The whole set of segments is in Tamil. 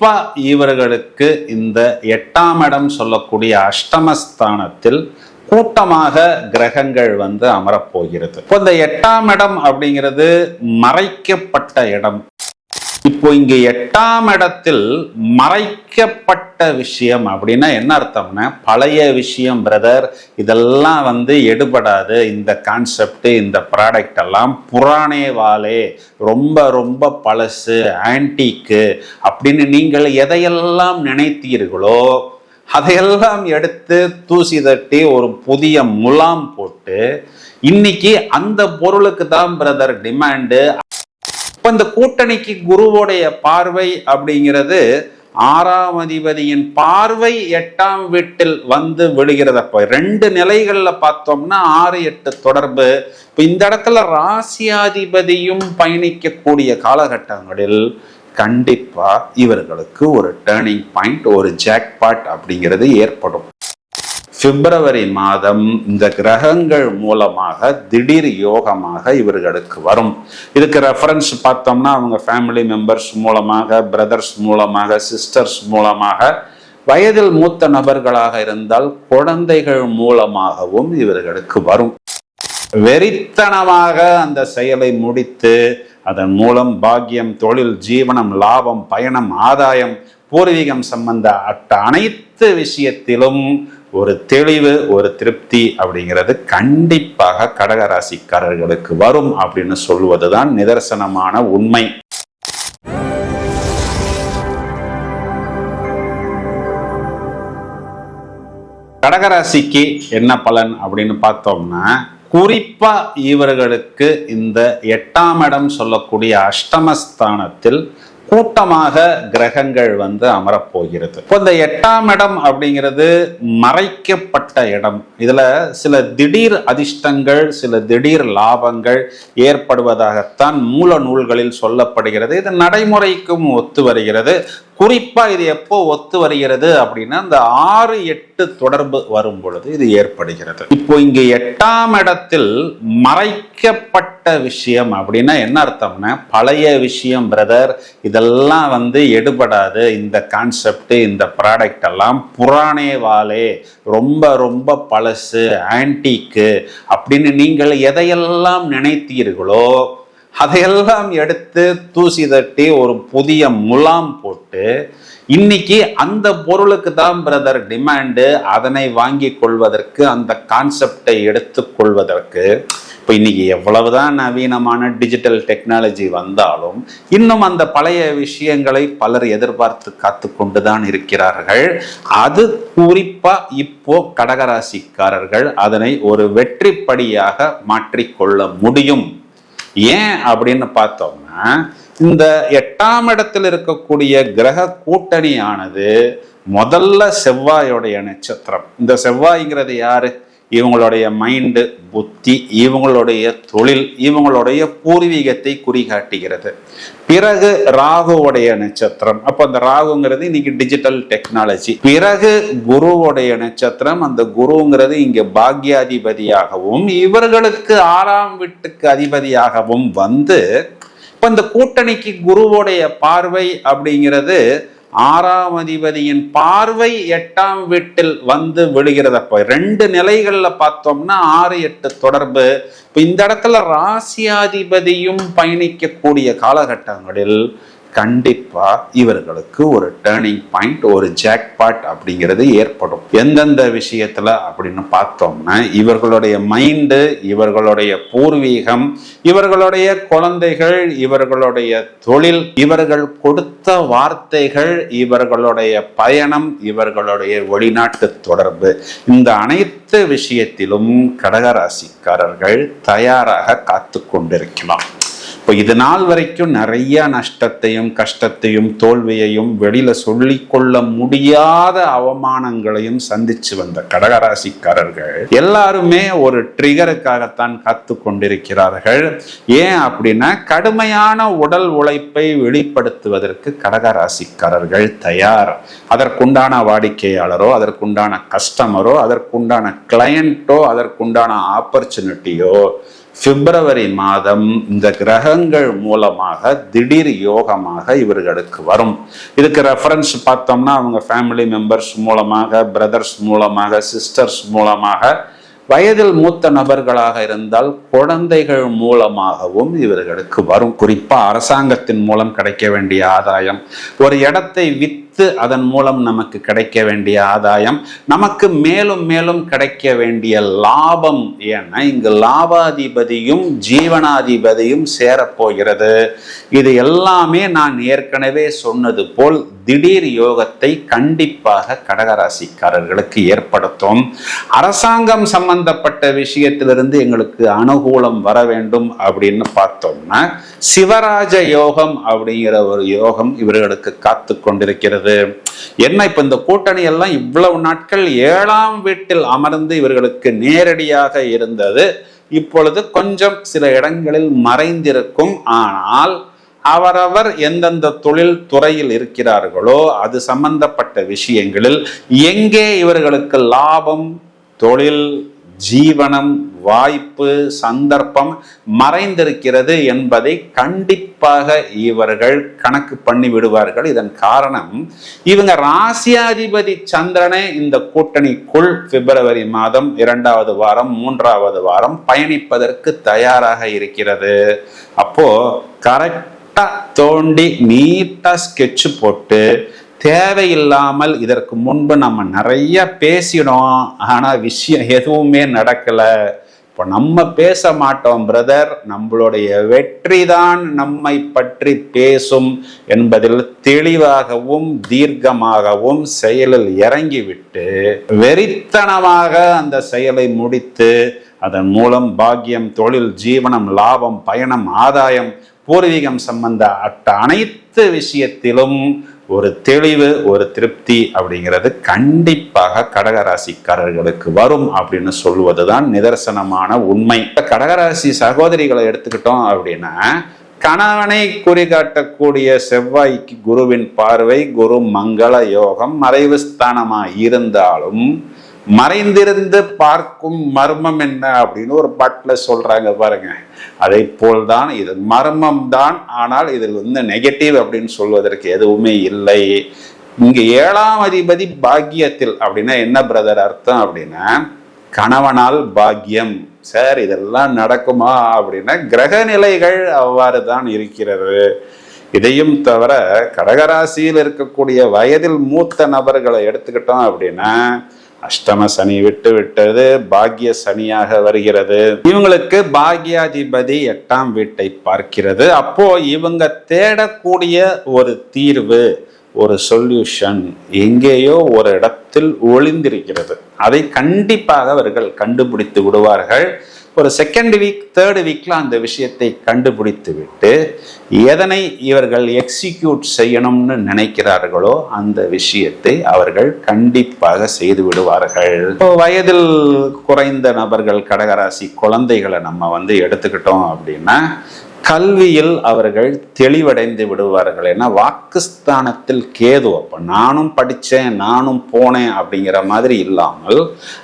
குறிப்பா இவர்களுக்கு இந்த 8ஆம் இடம் சொல்லக்கூடிய அஷ்டமஸ்தானத்தில் கூட்டமாக கிரகங்கள் அமரப்போகிறது. இப்போ இந்த 8ஆம் இடம் அப்படிங்கிறது மறைக்கப்பட்ட இடம். இப்போ இங்க 8ஆம் இடத்தில் மறைக்கப்பட்ட விஷயம் அப்படின்னா என்ன அர்த்தம்னா, பழைய விஷயம் பிரதர், இதெல்லாம் எடுபடாது, இந்த கான்செப்ட் இந்த ப்ராடக்ட் எல்லாம் புராணே வாலே, ரொம்ப ரொம்ப பழசு, ஆன்டிக்கு அப்படின்னு நீங்கள் எதையெல்லாம் நினைத்தீர்களோ அதையெல்லாம் எடுத்து தூசி தட்டி ஒரு புதிய முலாம் போட்டு இன்னைக்கு அந்த பொருளுக்கு தான் பிரதர் டிமாண்டு. இப்ப இந்த கூட்டணிக்கு குருவோடைய பார்வை அப்படிங்கிறது 6ஆம் அதிபதியின் பார்வை 8ஆம் வீட்டில் விழுகிறது. அப்ப 2 நிலைகள்ல பார்த்தோம்னா 6-8 தொடர்பு. இப்ப இந்த இடத்துல ராசியாதிபதியும் பயணிக்கக்கூடிய காலகட்டங்களில் கண்டிப்பா இவர்களுக்கு ஒரு டேர்னிங் பாயிண்ட், ஒரு ஜாக்பாட் அப்படிங்கிறது ஏற்படும். பிப்ரவரி மாதம் இந்த கிரகங்கள் மூலமாக திடீர் யோகமாக இவர்களுக்கு வரும். இதுக்கு ரெஃபரன்ஸ் பார்த்தோம்னா அவங்க ஃபேமிலி மெம்பர்ஸ் மூலமாக, பிரதர்ஸ் மூலமாக, சிஸ்டர்ஸ் மூலமாக, வயதில் மூத்த நபர்களாக இருந்தால் குழந்தைகள் மூலமாகவும் இவர்களுக்கு வரும். வெறித்தனமாக அந்த செயலை முடித்து அதன் மூலம் பாக்கியம், தொழில், ஜீவனம், லாபம், பயணம், ஆதாயம், பூர்வீகம் சம்பந்த அனைத்து விஷயத்திலும் ஒரு தெளிவு, ஒரு திருப்தி அப்படிங்கிறது கண்டிப்பாக கடகராசிக்காரர்களுக்கு வரும் அப்படின்னு சொல்வதுதான் நிதர்சனமான உண்மை. கடகராசிக்கு என்ன பலன் அப்படின்னு பார்த்தோம்னா, குறிப்பா இவர்களுக்கு இந்த 8ஆம் இடம் சொல்லக்கூடிய அஷ்டமஸ்தானத்தில் கூட்டமாக கிரகங்கள் அமரப்போகிறது. இப்போ இந்த 8ஆம் இடம் அப்படிங்கிறது மறைக்கப்பட்ட இடம். இதுல சில திடீர் அதிர்ஷ்டங்கள், சில திடீர் லாபங்கள் ஏற்படுவதாகத்தான் மூல நூல்களில் சொல்லப்படுகிறது. இது நடைமுறைக்கும் ஒத்து வருகிறது. குறிப்பா இது எப்போ ஒத்து வருகிறது அப்படின்னா, இந்த 6-8 தொடர்பு வரும் பொழுது இது ஏற்படுகிறது. இப்போ இங்க 8ஆம் இடத்தில் மறைக்கப்பட்ட விஷயம் அப்படின்னா என்ன அர்த்தம்னா, பழைய விஷயம் பிரதர், இதெல்லாம் எடுபடாது, இந்த கான்செப்ட் இந்த ப்ராடக்ட் எல்லாம் புராணே வாலே, ரொம்ப ரொம்ப பழசு, ஆன்டிக்கு அப்படின்னு நீங்கள் எதையெல்லாம் நினைத்தீர்களோ அதையெல்லாம் எடுத்து தூசி தட்டி ஒரு புதிய முலாம் போட்டு இன்னைக்கு அந்த பொருளுக்கு தான் பிரதர் டிமாண்டு, அதனை வாங்கி கொள்வதற்கு, அந்த கான்செப்டை எடுத்துக்கொள்வதற்கு. இப்போ இன்னைக்கு எவ்வளவுதான் நவீனமான டிஜிட்டல் டெக்னாலஜி வந்தாலும் இன்னும் அந்த பழைய விஷயங்களை பலர் எதிர்பார்த்து காத்து கொண்டுதான் இருக்கிறார்கள். அது குறிப்பா இப்போ கடகராசிக்காரர்கள் அதனை ஒரு வெற்றிப்படியாக மாற்றிக்கொள்ள முடியும். ஏன் அப்படின்னு பார்த்தோம்னா, இந்த 8ஆம் இடத்தில் இருக்கக்கூடிய கிரக கூட்டணியானது முதல்ல செவ்வாயோடைய நட்சத்திரம். இந்த செவ்வாய்ங்கிறது யாரு? இவங்களுடைய மைண்டு, புத்தி, இவங்களுடைய தொழில், இவங்களுடைய பூர்வீகத்தை குறிகாட்டுகிறது. பிறகு ராகுவுடைய நட்சத்திரம். அப்போ அந்த ராகுங்கிறது இன்னைக்கு டிஜிட்டல் டெக்னாலஜி. பிறகு குருவுடைய நட்சத்திரம். அந்த குருங்கிறது இங்க பாக்யாதிபதியாகவும் இவர்களுக்கு 6ஆம் வீட்டுக்கு அதிபதியாகவும் இப்ப இந்த கூட்டணிக்கு குருவுடைய பார்வை அப்படிங்கிறது 6ஆம் அதிபதியின் பார்வை 8ஆம் வீட்டில் விழுகிறது. அப்ப 2 நிலைகள்ல பார்த்தோம்னா 6-8 தொடர்பு. இப்ப இந்த இடத்துல ராசியாதிபதியும் பயணிக்கக்கூடிய காலகட்டங்களில் கண்டிப்பா இவர்களுக்கு ஒரு டேர்னிங் பாயிண்ட், ஒரு ஜாக்பாட் அப்படிங்கிறது ஏற்படும். எந்தெந்த விஷயத்துல அப்படின்னு பார்த்தோம்னா, இவர்களுடைய மைண்டு, இவர்களுடைய பூர்வீகம், இவர்களுடைய குழந்தைகள், இவர்களுடைய தொழில், இவர்கள் கொடுத்த வார்த்தைகள், இவர்களுடைய பயணம், இவர்களுடைய வெளிநாட்டு தொடர்பு, இந்த அனைத்து விஷயத்திலும் கடகராசிக்காரர்கள் தயாராக காத்து கொண்டிருக்கலாம். இப்போ இது நாள் வரைக்கும் நிறைய நஷ்டத்தையும், கஷ்டத்தையும், தோல்வியையும், வெளியில சொல்லிக்கொள்ள முடியாத அவமானங்களையும் சந்திச்சு வந்த கடகராசிக்காரர்கள் எல்லாருமே ஒரு ட்ரிகருக்காகத்தான் காத்து கொண்டிருக்கிறார்கள். ஏன் அப்படின்னா, கடுமையான உடல் உழைப்பை வெளிப்படுத்துவதற்கு கடகராசிக்காரர்கள் தயார். அதற்குண்டான வாடிக்கையாளரோ, அதற்குண்டான கஸ்டமரோ, அதற்குண்டான கிளையண்டோ, அதற்குண்டான ஆப்பர்ச்சுனிட்டியோ பிப்ரவரி மாதம் இந்த கிரகங்கள் மூலமாக திடீர் யோகமாக இவர்களுக்கு வரும். இதுக்கு ரெஃபரன்ஸ் பார்த்தோம்னா அவங்க ஃபேமிலி மெம்பர்ஸ் மூலமாக, பிரதர்ஸ் மூலமாக, சிஸ்டர்ஸ் மூலமாக, வயதில் மூத்த நபர்களாக இருந்தால் குழந்தைகள் மூலமாகவும் இவர்களுக்கு வரும். குறிப்பா அரசாங்கத்தின் மூலம் கிடைக்க வேண்டிய ஆதாயம், ஒரு இடத்தை வித்து அதன் மூலம் நமக்கு கிடைக்க வேண்டிய ஆதாயம், நமக்கு மேலும் மேலும் கிடைக்க வேண்டிய லாபம். ஏன்னா இங்கு லாபாதிபதியும் ஜீவனாதிபதியும் சேரப்போகிறது. இது எல்லாமே நான் ஏற்கனவே சொன்னது போல் திடீர் யோகத்தை கண்டிப்பாக கடகராசிக்காரர்களுக்கு ஏற்படுத்தும். அரசாங்கம் சம்பந்தப்பட்ட விஷயத்திலிருந்து எங்களுக்கு அனுகூலம் வர வேண்டும் அப்படின்னு பார்த்தோம்னா சிவராஜ யோகம் அப்படிங்கிற ஒரு யோகம் இவர்களுக்கு காத்து கொண்டிருக்கிறது. என்ன இப்ப இந்த கூட்டணி எல்லாம் இவ்வளவு நாட்கள் 7ஆம் வீட்டில் அமர்ந்து இவர்களுக்கு நேரடியாக இருந்தது. இப்பொழுது கொஞ்சம் சில இடங்களில் மறைந்திருக்கும். ஆனால் அவரவர் எந்தெந்த தொழில் துறையில் இருக்கிறார்களோ அது சம்பந்தப்பட்ட விஷயங்களில் எங்கே இவர்களுக்கு லாபம், தொழில், ஜீவனம், வாய்ப்பு, சந்தர்ப்பம் மறைந்திருக்கிறது என்பதை கண்டிப்பாக இவர்கள் கணக்கு பண்ணி விடுவார்கள். இதன் காரணம் இவங்க ராசியாதிபதி சந்திரனே இந்த கூட்டணிக்குள் பிப்ரவரி மாதம் 2வது வாரம் 3வது வாரம் பயணிப்பதற்கு தயாராக இருக்கிறது. அப்போ கரெக்டா தோண்டி நீட்டா ஸ்கெட்ச் போட்டு தேவையில்லாமல் இதற்கு முன்பு நம்ம நிறைய பேசினோம், ஆனா விஷயம் எதுவுமே நடக்கல. இப்போ நம்ம பேச மாட்டோம் பிரதர், நம்மளுடைய வெற்றி தான் நம்மை பற்றி பேசும் என்பதில் தெளிவாகவும் தீர்க்கமாகவும் செயலில் இறங்கிவிட்டு வெறித்தனமாக அந்த செயலை முடித்து அதன் மூலம் பாக்கியம், தொழில், ஜீவனம், லாபம், பயணம், ஆதாயம், பூர்வீகம் சம்பந்த அனைத்து விஷயத்திலும் ஒரு தெளிவு, ஒரு திருப்தி அப்படிங்கிறது கண்டிப்பாக கடகராசிக்காரர்களுக்கு வரும் அப்படின்னு சொல்வதுதான் நிதர்சனமான உண்மை. கடகராசி சகோதரிகளை எடுத்துக்கிட்டோம் அப்படின்னா கணவனை குறிகாட்டக்கூடிய செவ்வாய்க்கு குருவின் பார்வை, குரு மங்கள யோகம், மறைவு ஸ்தானமா இருந்தாலும் மறைந்திருந்து பார்க்கும் மர்மம் என்ன அப்படின்னு ஒரு பாட்டுல சொல்றாங்க பாருங்க. அதை போல்தான் இது மர்மம் தான், ஆனால் இதில் நெகட்டிவ் அப்படின்னு சொல்வதற்கு எதுவுமே இல்லை. இங்க 7ஆம் அதிபதி பாக்கியத்தில் அப்படின்னா என்ன பிரதர் அர்த்தம் அப்படின்னா கணவனால் பாக்கியம். சார் இதெல்லாம் நடக்குமா அப்படின்னா கிரக நிலைகள் அவ்வாறு தான் இருக்கிறது. இதையும் தவிர கடகராசியில் இருக்கக்கூடிய வயதில் மூத்த நபர்களை எடுத்துக்கிட்டோம் அப்படின்னா அஷ்டம சனி விட்டது பாக்கிய சனியாக வருகிறது. இவங்களுக்கு பாக்கியாதிபதி 8ஆம் வீட்டை பார்க்கிறது. அப்போ இவங்க தேடக்கூடிய ஒரு தீர்வு, ஒரு சொல்யூஷன் எங்கேயோ ஒரு இடத்தில் ஒளிந்திருக்கிறது. அதை கண்டிப்பாக அவர்கள் கண்டுபிடித்து விடுவார்கள். ஒரு செகண்ட் வீக், தேர்ட் வீக்ல அந்த விஷயத்தை கண்டுபிடித்து விட்டு எதனை இவர்கள் எக்ஸிக்யூட் செய்யணும்னு நினைக்கிறார்களோ அந்த விஷயத்தை அவர்கள் கண்டிப்பாக செய்து விடுவார்கள். வயதில் குறைந்த நபர்கள், கடகராசி குழந்தைகளை நம்ம எடுத்துக்கிட்டோம் அப்படின்னா கல்வியில் அவர்கள் தெளிவடைந்து விடுவார்கள். ஏன்னா வாக்குஸ்தானத்தில் கேது. அப்ப நானும் படித்தேன், நானும் போனேன் அப்படிங்கிற மாதிரி இல்லாமல்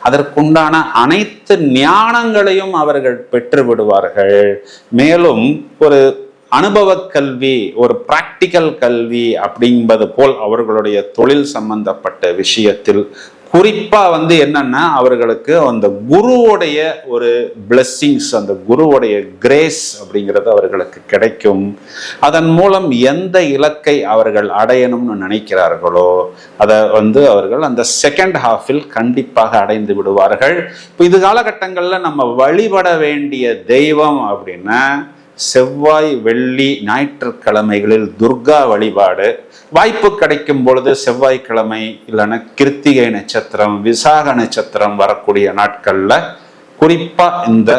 அதற்குண்டான அனைத்து ஞானங்களையும் அவர்கள் பெற்று விடுவார்கள். மேலும் ஒரு அனுபவ கல்வி, ஒரு பிராக்டிக்கல் கல்வி அப்படின்பது போல் அவர்களுடைய தொழில் சம்பந்தப்பட்ட விஷயத்தில் குறிப்பா என்னன்னா அவர்களுக்கு அந்த குருவுடைய ஒரு பிளெஸ்ஸிங்ஸ், அந்த குருவுடைய கிரேஸ் அப்படிங்கிறது அவர்களுக்கு கிடைக்கும். அதன் மூலம் எந்த இலக்கை அவர்கள் அடையணும்னு நினைக்கிறார்களோ அதை அவர்கள் அந்த செகண்ட் ஹாஃபில் கண்டிப்பாக அடைந்து விடுவார்கள். இப்போ இது காலகட்டங்கள்ல நம்ம வழிபட வேண்டிய தெய்வம் அப்படின்னா செவ்வாய், வெள்ளி, ஞாயிற்றுக்கிழமைகளில் துர்கா வழிபாடு. வாய்ப்பு கிடைக்கும் பொழுது செவ்வாய்க்கிழமை இல்லைன்னா கிருத்திகை நட்சத்திரம், விசாக நட்சத்திரம் வரக்கூடிய நாட்கள்ல குறிப்பா இந்த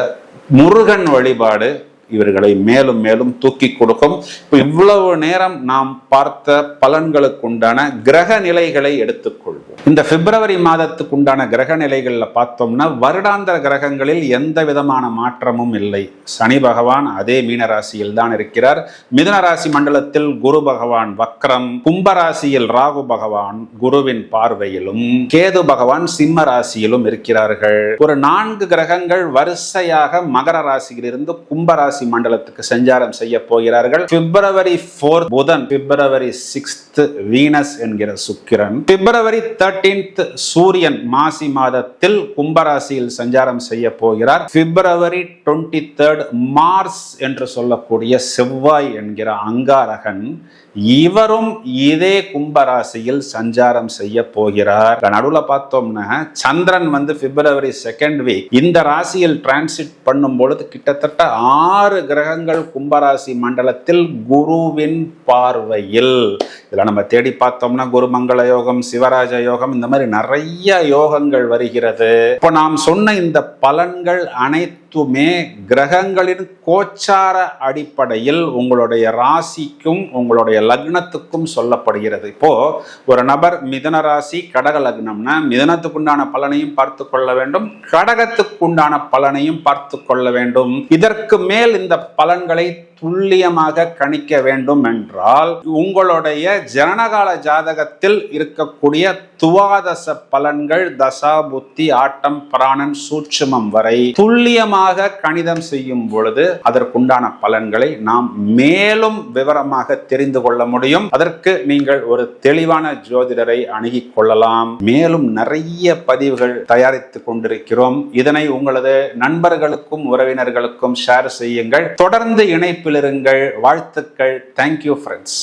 முருகன் வழிபாடு இவர்களை மேலும் மேலும் தூக்கி கொடுக்கும். இப்போ இவ்வளவு நேரம் நாம் பார்த்த பலன்களுக்கு உண்டான கிரக நிலைகளை எடுத்துக்கொள்வோம். இந்த பிப்ரவரி மாதத்துக்கு உண்டான கிரக நிலைகள்ல பார்த்தோம்னா வருடாந்திர கிரகங்களில் எந்த விதமான மாற்றமும் இல்லை. சனி பகவான் அதே மீன ராசியில் தான் இருக்கிறார். மிதுன ராசி மண்டலத்தில் குரு பகவான் வக்ரம், கும்பராசியில் ராகு பகவான் குருவின் பார்வையிலும், கேது பகவான் சிம்ம ராசியிலும் இருக்கிறார்கள். ஒரு 4 கிரகங்கள் வரிசையாக மகர ராசியிலிருந்து கும்பராசி மண்டலத்துக்கு சஞ்சாரம் செய்ய போகிறார்கள். பிப்ரவரி 4 புதன், பிப்ரவரி 6 வீனஸ் என்கிற சுக்கிரன், பிப்ரவரி 13 சூரியன் மாசி மாதத்தில் கும்பராசியில் சஞ்சாரம் செய்ய போகிறார். பிப்ரவரி 23 மார்ஸ் என்று சொல்லக்கூடிய செவ்வாய் என்கிற அங்காரகன் இவரும் இதே கும்பராசியில் சஞ்சாரம் செய்ய போகிறார். நடுவுல பார்த்தோம்னா சந்திரன் பிப்ரவரி 2nd வீக் இந்த ராசியில் டிரான்சிட் பண்ணும் பொழுது கிட்டத்தட்ட 6 கிரகங்கள் கும்பராசி மண்டலத்தில் குருவின் பார்வையில். இதுல நம்ம தேடி பார்த்தோம்னா குருமங்கள யோகம், சிவராஜ யோகம், இந்த மாதிரி நிறைய யோகங்கள் வருகிறது. இப்போ நாம் சொன்ன இந்த பலன்கள் அனைத்துமே கிரகங்களின் கோச்சார அடிப்படையில் உங்களுடைய ராசிக்கும் உங்களுடைய லக்னத்துக்கும் சொல்லப்படுகிறது. இப்போ ஒரு நபர் மிதுன ராசி கடக லக்னம்னா மிதுனத்துக்குண்டான பலனையும் பார்த்து கொள்ள வேண்டும், கடகத்துக்குண்டான பலனையும் பார்த்து கொள்ள வேண்டும். இதற்கு மேல் இந்த பலன்களை துல்லியமாக கணிக்க வேண்டும் என்றால் உங்களுடைய ஜனனகால ஜாதகத்தில் இருக்கக்கூடிய துவாதச பலன்கள், தசா புத்தி, ஆட்டம் பிராணன் சூட்சுமம் வரை துல்லியமாக கணிதம் செய்யும் பொழுது அதற்குண்டான பலன்களை நாம் மேலும் விவரமாக தெரிந்து கொள்ள முடியும். அதற்கு நீங்கள் ஒரு தெளிவான ஜோதிடரை அணுகிக் கொள்ளலாம். மேலும் நிறைய பதிவுகள் தயாரித்துக் கொண்டிருக்கிறோம். இதனை உங்களது நண்பர்களுக்கும் உறவினர்களுக்கும் ஷேர் செய்யுங்கள். தொடர்ந்து இணைப்பில் இருங்கள். வாழ்த்துக்கள். Thank you friends.